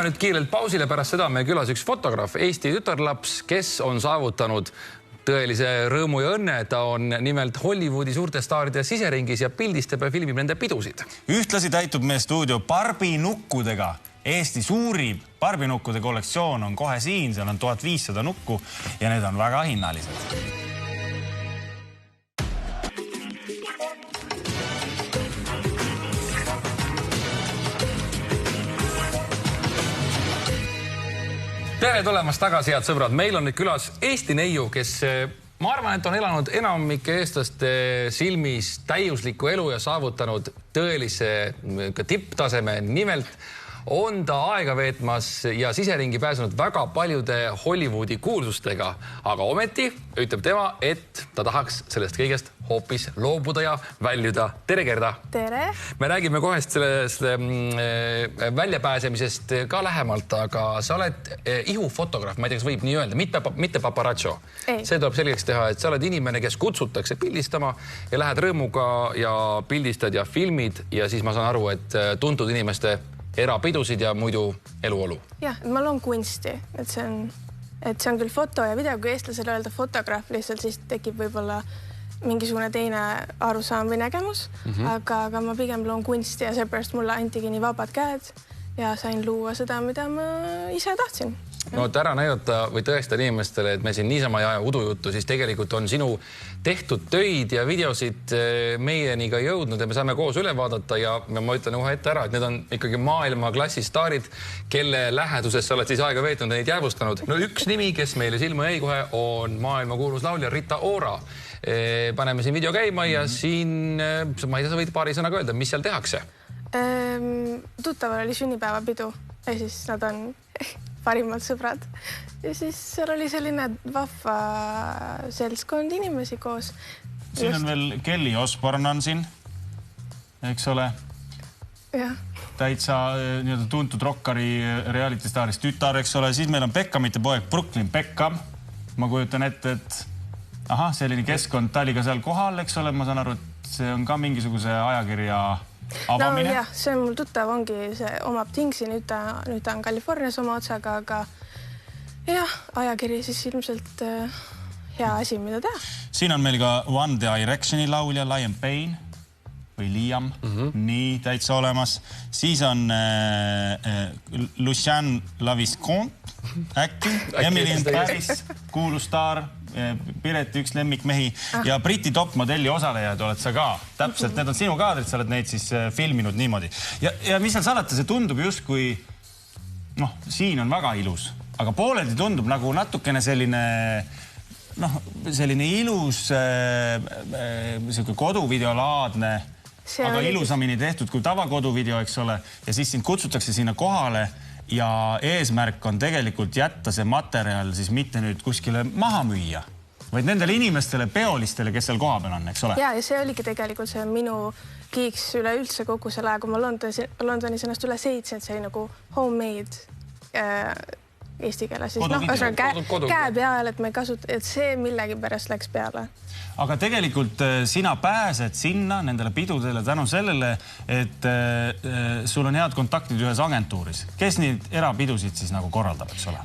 Nüüd kiirelt pausile pärast seda meie külas üks fotograaf, Eesti tütarlaps, kes on saavutanud tõelise rõõmu ja õnne. Ta on nimelt Hollywoodi suurte staaride siseringis ja pildistab ja filmib nende pidusid. Ühtlasi täitub meie stuudio Barbinukkudega. Eesti suurim Barbinukkude kollektsioon on kohe siin, seal on 1500 nukku ja need on väga hinnalised. Tere tulemast tagasi, head sõbrad. Meil on nüüd külas Eesti neiu, kes ma arvan, et on elanud enamike eestlaste silmis täiuslikku elu ja saavutanud tõelise tipptaseme. Nimelt on ta aega veetmas ja siseringi pääsenud väga paljude Hollywoodi kuulsustega. Aga ometi ütleb tema, et ta tahaks sellest kõigest hoopis loobuda ja väljuda. Tere, Gerda! Tere! Me räägime kohest sellest väljapääsemisest ka lähemalt, aga sa oled ihufotograaf, ma ei tea, kas võib nii öelda, mitte paparazzo. See tuleb selgeks teha, et sa oled inimene, kes kutsutakse pildistama ja lähed rõõmuga ja pildistad ja filmid ja siis ma saan aru, et tuntud inimeste erapidusid ja muidu eluolu. Jah, ma loon kunsti, et see on küll foto ja video, kui eestlasele öelda fotograaf, lihtsalt siis tekib võib-olla mingisugune teine arusaam või nägemus, aga ma pigem loon kunsti ja seepärast mulle antigi nii vabad käed ja sain luua seda, mida ma ise tahtsin. No, et ära näidata või tõestada inimestele, et me siin niisama ei aja udujuttu, siis tegelikult on sinu tehtud töid ja videosid meieni ka jõudnud ja me saame koos üle vaadata ja ma ütlen ühe ette ära, et need on ikkagi maailmaklassi staarid, kelle läheduses sa oled siis aega veetnud ja neid jäävustanud. No üks nimi, kes meile silma jäi kohe, on maailmakuulus laulja Rita Ora. Paneme siin video käima ja siin, ma ei tea, sa võid paari sõnaga öelda, mis seal tehakse? Tuttaval oli sünnipäevapidu ja siis nad on parimad sõbrad. Ja siis seal oli selline vahva seltskond inimesi koos. Siin on veel Kelly Osbourne on siin, eks ole? Jah. Täitsa tuntud rockari reality staarist tütar, eks ole? Siis meil on Beckhamite poeg Brooklyn Beckham. Ma kujutan ette, et selline keskkond, ta oli ka seal kohal, eks ole? Ma saan aru, et see on ka mingisuguse ajakirja avamine. No jah, see on mul tuttav ongi, see omab Thingsi, nüüd ta on Californias oma otsaga, aga jah, ajakiri siis ilmselt hea asi, mida teha. Siin on meil ka One Directioni laulja Liam Payne või Liam, nii täitsa olemas. Siis on Lucien Laviscont, äkki, Emily in Paris, kuulus staar, Pireti üks lemmikmehi ja Briti top-modelli osalejad oled sa ka. Täpselt, need on sinu kaadrid, sa oled neid siis filminud niimoodi. Ja mis seal salata, see tundub just kui, siin on väga ilus, aga pooleldi tundub nagu natukene selline ilus koduvideolaadne, aga ilusamini tehtud kui tavakoduvideo, eks ole, ja siis sind kutsutakse sinna kohale ja eesmärk on tegelikult jätta see materjal siis mitte nüüd kuskile maha müüa, vaid nendele inimestele, peolistele, kes seal koha peal on, eks ole? Ja see oligi tegelikult see minu kiiks üle üldse kogu selle aeg, kui ma Londonis ennast üle seitsin, see nagu homemade eesti keeles. Käe peal, et me kasutame, et see millegi pärast läks peale. Aga tegelikult sina pääsed sinna nendele pidudele tänu sellele, et sul on head kontaktid ühes agentuuris. Kes neid erapidusid siis nagu korraldab, eks ole?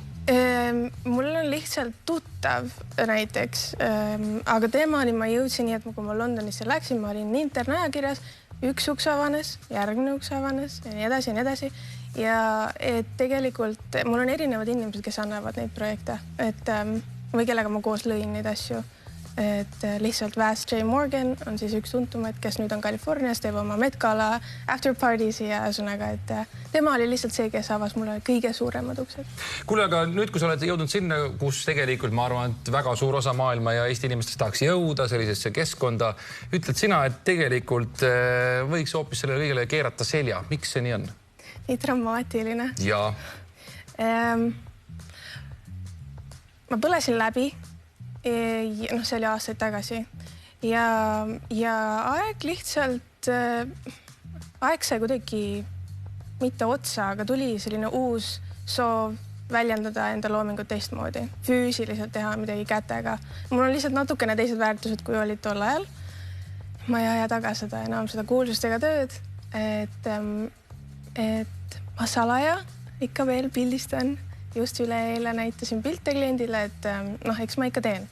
Mul on lihtsalt tuttav näiteks, aga teemani ma jõudsin nii, et kui ma Londonisse läksin, ma olin internajakirjas, üks uks avanes, järgmine uks avanes ja nii edasi ja nii edasi. Ja et tegelikult mul on erinevad inimesed, kes annavad neid projekte, või kellega ma koos lõin neid asju. Et lihtsalt Vass J. Morgan on siis üks tuntumaid, kes nüüd on Californias, teeb oma Met Gala afterparties ja ühesõnaga, et tema oli lihtsalt see, kes avas mulle kõige suuremad uksed. Kuule, aga nüüd, kui sa oled jõudnud sinna, kus tegelikult ma arvan, et väga suur osa maailma ja Eesti inimestest tahaks jõuda sellisesse keskkonda, ütled sina, et tegelikult võiks hoopis sellele kõigele keerata selja. Miks see nii on? Nii dramaatiline. Jaa. Ma põlesin läbi. See oli aastaid tagasi ja aeg lihtsalt, aeg sai kuidagi mitte otsa, aga tuli selline uus soov väljendada enda loomingut teistmoodi, füüsiliselt teha midagi kätega. Mul on lihtsalt natukene teised väärtused, kui olid tol ajal. Ma ei aja taga seda enam, seda kuulsustega tööd, et ma salaja ikka veel pildistan. Just üleeile näitasin pilte kliendile, et noh, eks ma ikka teen.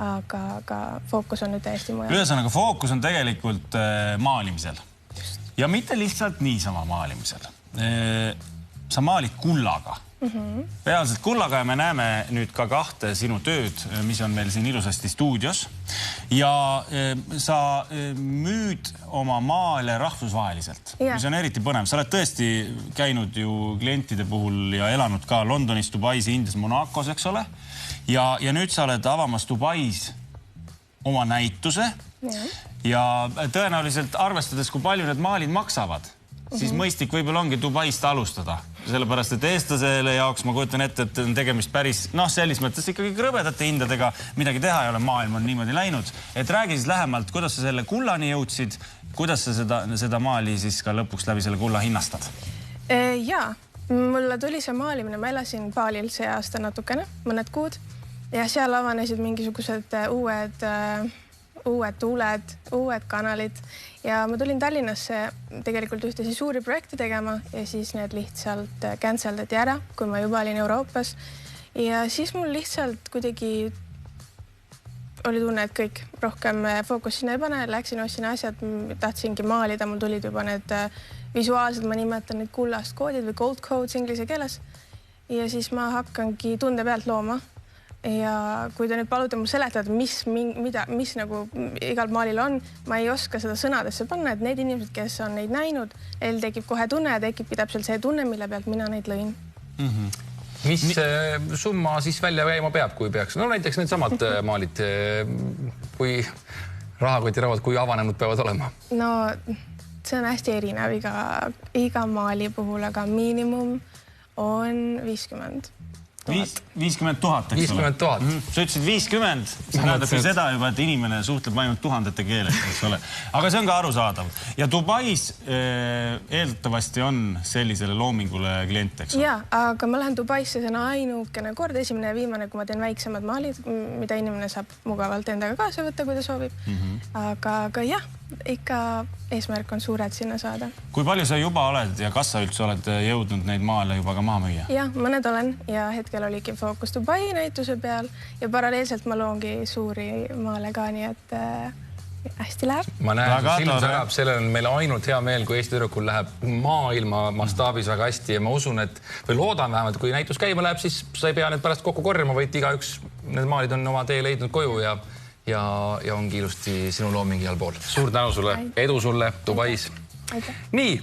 Aga fookus on nüüd täiesti mujal. Ühesõnaga, fookus on tegelikult maalimisel. Ja mitte lihtsalt niisama maalimisel. Sa maalid kullaga. Pealselt kullaga ja me näeme nüüd ka kahte sinu tööd, mis on meil siin ilusasti stuudios. Ja sa müüd oma maale rahvusvaheliselt, mis on eriti põnev. Sa oled tõesti käinud ju klientide puhul ja elanud ka Londonis, Dubais, Indias, Monacos, eks ole. Ja nüüd sa oled avamas Dubais oma näituse ja tõenäoliselt arvestades, kui palju need maalid maksavad, siis mõistlik võib-olla ongi Dubaist alustada. Sellepärast, et eestlasele jaoks ma kujutan ette, et on tegemist päris, selles mõttes ikkagi krõbedate hindadega, midagi teha ei ole, maailm on niimoodi läinud. Et räägi siis lähemalt, kuidas sa selle kullani jõudsid, kuidas sa seda maali siis ka lõpuks läbi selle kulla hinnastad? Jaa, mulle tuli see maalimine, ma elasin Balil see aasta natukene, mõned kuud ja seal avanesid mingisugused uued tuuled, uued kanalid ja ma tulin Tallinnasse tegelikult ühtesi suuri projekte tegema ja siis need lihtsalt canceldati ära, kui ma juba olin Euroopas ja siis mul lihtsalt kuidagi oli tunne, et kõik rohkem fookus sinna ei pane, läksin, ostsin asjad, tahtsingi maalida, mul tulid juba need visuaalsed, ma nimetan neid kullast koodid või gold codes inglise keeles ja siis ma hakkangi tunde pealt looma. Ja kui te nüüd palute mul seletada, mis nagu igal maalil on, ma ei oska seda sõnadesse panna, et need inimesed, kes on neid näinud, neil tekib kohe tunne ja tekibki täpselt see tunne, mille pealt mina neid lõin. Mis summa siis välja käima peab, kui peaks? No näiteks need samad maalid, kui rahakotirauad, kui avanenud peavad olema? No see on hästi erinev iga maali puhul, aga miinimum on 50 000. 50 000, eks ole? 50 000. Sa ütlesid 50, see tähendab seda juba, et inimene suhtleb ainult tuhandete keeles, eks ole. Aga see on ka arusaadav. Ja Dubais eeldatavasti on sellisele loomingule klient, eks ole? Jaa, aga ma lähen Dubaisse, see on ainukene kord, esimene ja viimane, kui ma teen väiksemad maalid, mida inimene saab mugavalt endaga kaasa võtta, kui ta soovib. Aga jah, ikka eesmärk on suured sinna saada. Kui palju sa juba oled ja kas sa üldse oled jõudnud neid maale juba ka maha müüa? Jah, mõned olen ja hetkel oligi fookus Dubai näituse peal ja paralleelselt ma loongi suuri maale ka, nii et hästi läheb. Ma näen, silm sägab, sellel on meil ainult hea meel, kui Eesti tüdrukul läheb maailma mastaabis väga hästi ja ma usun, et või loodan vähemalt, kui näitus käima läheb, siis sa ei pea need pärast kokku korjama, vaid igaüks need maalid on oma tee leidnud koju ja ongi ilusti sinu looming igal pool. Suur tänu sulle, edu sulle Dubais. Nii,